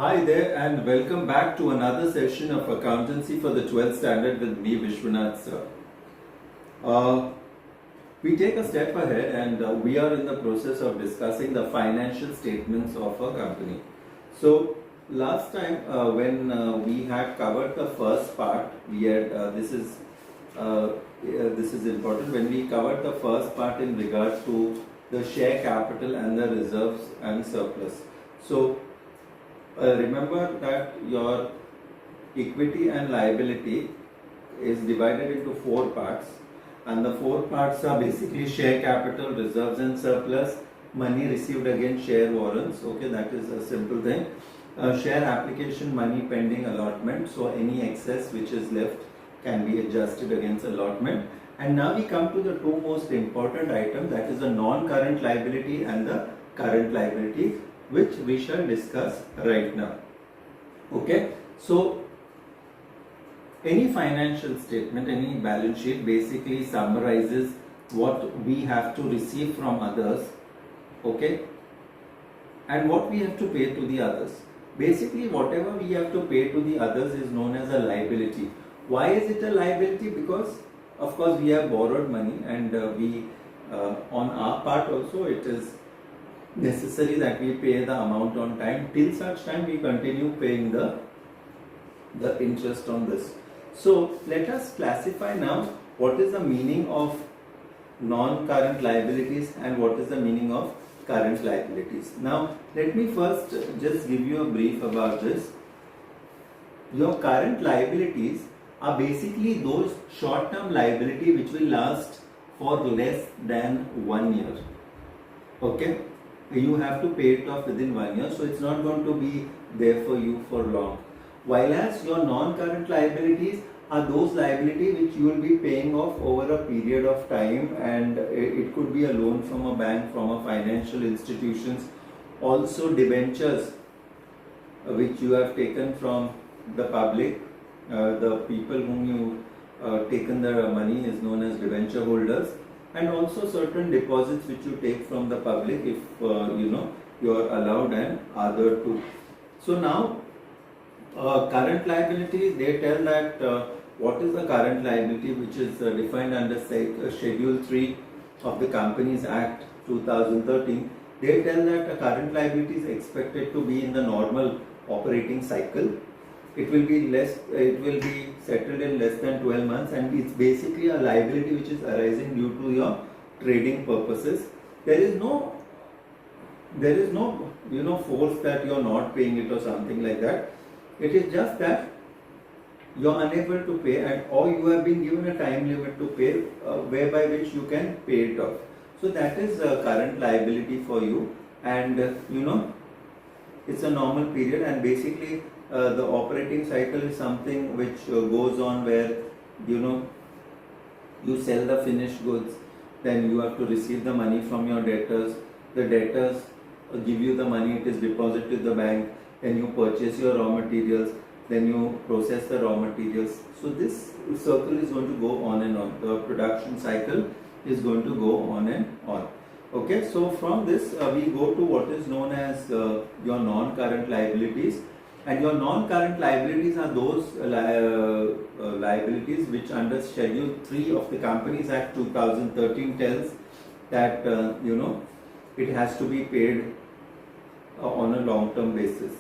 Hi there and welcome back to another session of Accountancy for the 12th Standard with me, Vishwanath sir. We take a step ahead and we are in the process of discussing the financial statements of a company. So last time when we had covered the first part, we had this is important. When we covered the first part in regards to the share capital and the reserves and surplus. So remember that your equity and liability is divided into four parts, and the four parts are basically share capital, reserves and surplus, money received against share warrants. Okay, that is a simple thing. Share application, money pending allotment, so any excess which is left can be adjusted against allotment. And now we come to the two most important items, that is the non-current liability and the current liability, which we shall discuss right now. Okay, so any financial statement, any balance sheet basically summarizes what we have to receive from others, okay, and what we have to pay to the others. Basically, whatever we have to pay to the others is known as a liability. Why is it a liability? Because of course we have borrowed money, and we on our part also it is necessary that we pay the amount on time. Till such time we continue paying the interest on this. So let us classify now what is the meaning of non-current liabilities and what is the meaning of current liabilities. Now let me first just give you a brief about this. Your current liabilities are basically those short-term liability which will last for less than 1 year. Okay, you have to pay it off within 1 year, so it's not going to be there for you for long. While as your non-current liabilities are those liabilities which you will be paying off over a period of time, and it could be a loan from a bank, from a financial institutions, also debentures which you have taken from the public. The people whom you taken their money is known as debenture holders, and also certain deposits which you take from the public if you are allowed and other too. So now current liability, they tell that what is the current liability, which is defined under Schedule 3 of the Companies Act 2013. They tell that a current liability is expected to be in the normal operating cycle. It will be settled in less than 12 months, and it's basically a liability which is arising due to your trading purposes. There is no force that you're not paying it or something like that. It is just that you're unable to pay, or you have been given a time limit to pay, whereby which you can pay it off. So that is a current liability for you, and it's a normal period. And basically the operating cycle is something which goes on where you sell the finished goods, then you have to receive the money from your debtors. The debtors give you the money, it is deposited to the bank, then you purchase your raw materials, then you process the raw materials. So this circle is going to go on and on. The production cycle is going to go on and on. Okay, so from this we go to what is known as your non-current liabilities. And your non-current liabilities are those liabilities which under Schedule 3 of the Companies Act 2013 tells that it has to be paid on a long-term basis.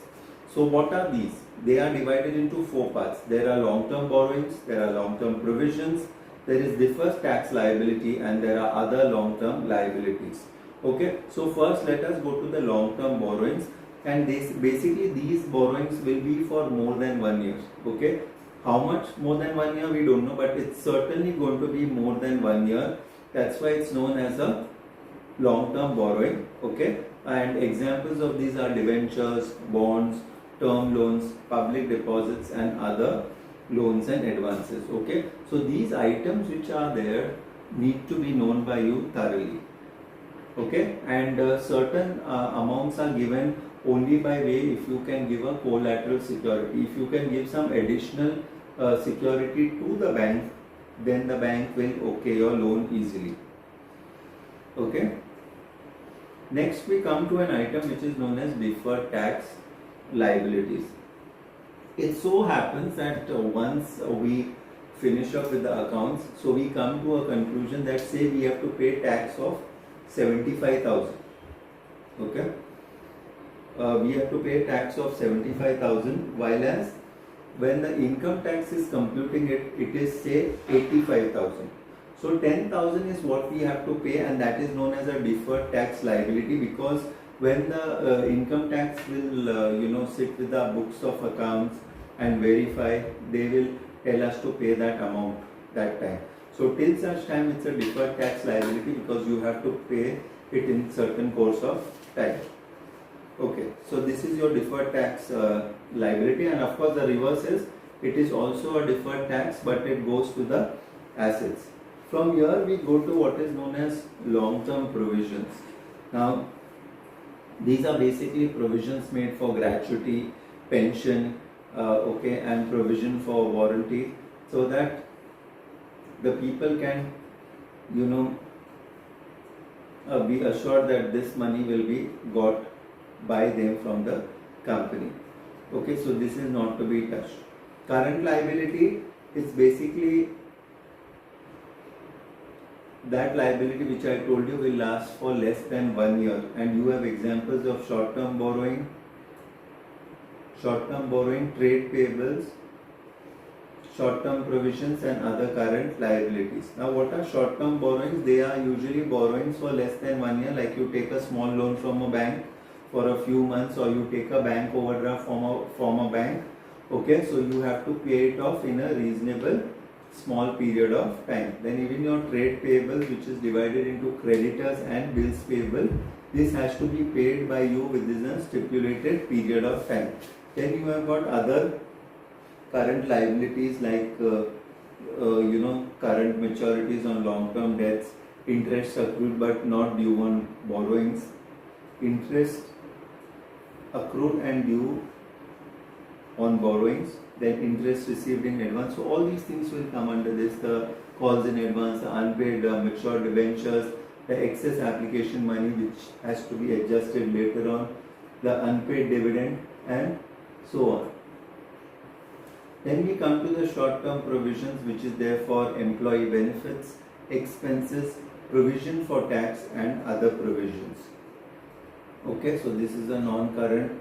So what are these? They are divided into four parts. There are long-term borrowings, there are long-term provisions, there is deferred tax liability, and there are other long-term liabilities. Okay, so first let us go to the long-term borrowings. And basically these borrowings will be for more than 1 year. Okay, how much more than 1 year we don't know, but it's certainly going to be more than 1 year. That's why it's known as a long-term borrowing. Okay, and examples of these are debentures, bonds, term loans, public deposits, and other loans and advances. Okay, so these items which are there need to be known by you thoroughly. Okay, and certain amounts are given only by way if you can give a collateral security. If you can give some additional security to the bank, then the bank will okay your loan easily. Okay, next we come to an item which is known as deferred tax. liabilities. It so happens that once we finish up with the accounts, so we come to a conclusion that say we have to pay tax of 75,000. Okay, we have to pay tax of 75,000, while as when the income tax is computing it, it is say 85,000. So 10,000 is what we have to pay, and that is known as a deferred tax liability, because when the income tax will sit with the books of accounts and verify, they will tell us to pay that amount that time. So till such time it's a deferred tax liability, because you have to pay it in certain course of time. Okay, so this is your deferred tax liability, and of course the reverse is, it is also a deferred tax, but it goes to the assets. From here we go to what is known as long-term provisions. Now these are basically provisions made for gratuity, pension, okay, and provision for warranty, so that the people can be assured that this money will be got by them from the company. Okay, so this is not to be touched. Current liability is basically that liability which I told you will last for less than 1 year, and you have examples of short-term borrowing, trade payables, short-term provisions, and other current liabilities. Now what are short-term borrowings? They are usually borrowings for less than 1 year, like you take a small loan from a bank for a few months, or you take a bank overdraft from a bank. Okay, so you have to pay it off in a reasonable small period of time. Then even your trade payables, which is divided into creditors and bills payable, this has to be paid by you within a stipulated period of time. Then you have got other current liabilities like current maturities on long-term debts, interest accrued but not due on borrowings, interest accrued and due on borrowings, then interest received in advance. So all these things will come under this: the calls in advance, the unpaid matured debentures, the excess application money which has to be adjusted later on, the unpaid dividend, and so on. Then we come to the short-term provisions, which is there for employee benefits, expenses, provision for tax, and other provisions. Okay, so this is a non-current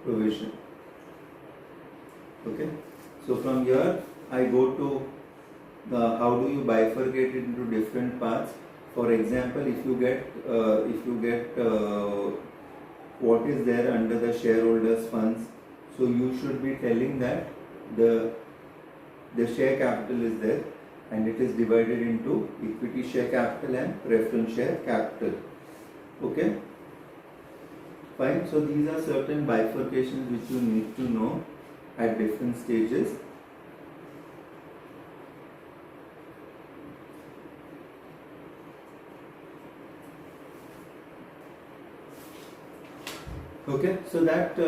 provision. Okay, so from here I go to how do you bifurcate it into different parts. For example, if you get what is there under the shareholders funds, so you should be telling that the share capital is there, and it is divided into equity share capital and preference share capital. Okay, fine. So these are certain bifurcations which you need to know at different stages. Okay, so that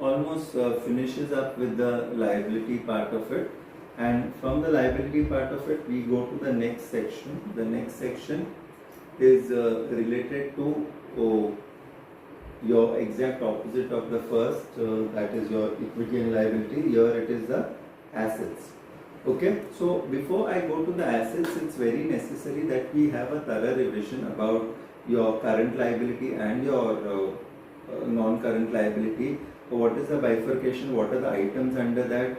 almost finishes up with the liability part of it, and from the liability part of it we go to the next section. The next section is related to your exact opposite of the first, that is your equity and liability. Here it is the assets. Okay, so before I go to the assets, it's very necessary that we have a thorough revision about your current liability and your non-current liability. What is the bifurcation? What are the items under that?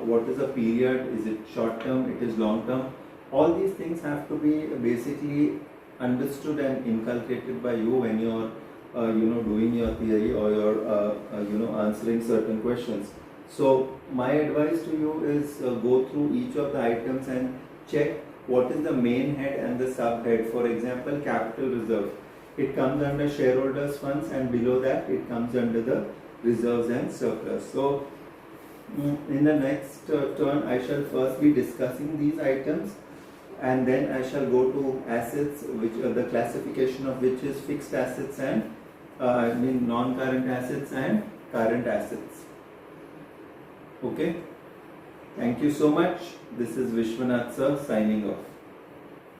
What is the period? Is it short term? It is long term? All these things have to be basically understood and inculcated by you when you're doing your theory, or you're answering certain questions. So my advice to you is go through each of the items and check what is the main head and the subhead. For example, capital reserve, it comes under shareholders funds, and below that it comes under the reserves and surplus. So in the next turn I shall first be discussing these items, and then I shall go to assets, which the classification of which is fixed assets and non-current assets and current assets. Okay, thank you so much. This is Vishwanath sir signing off.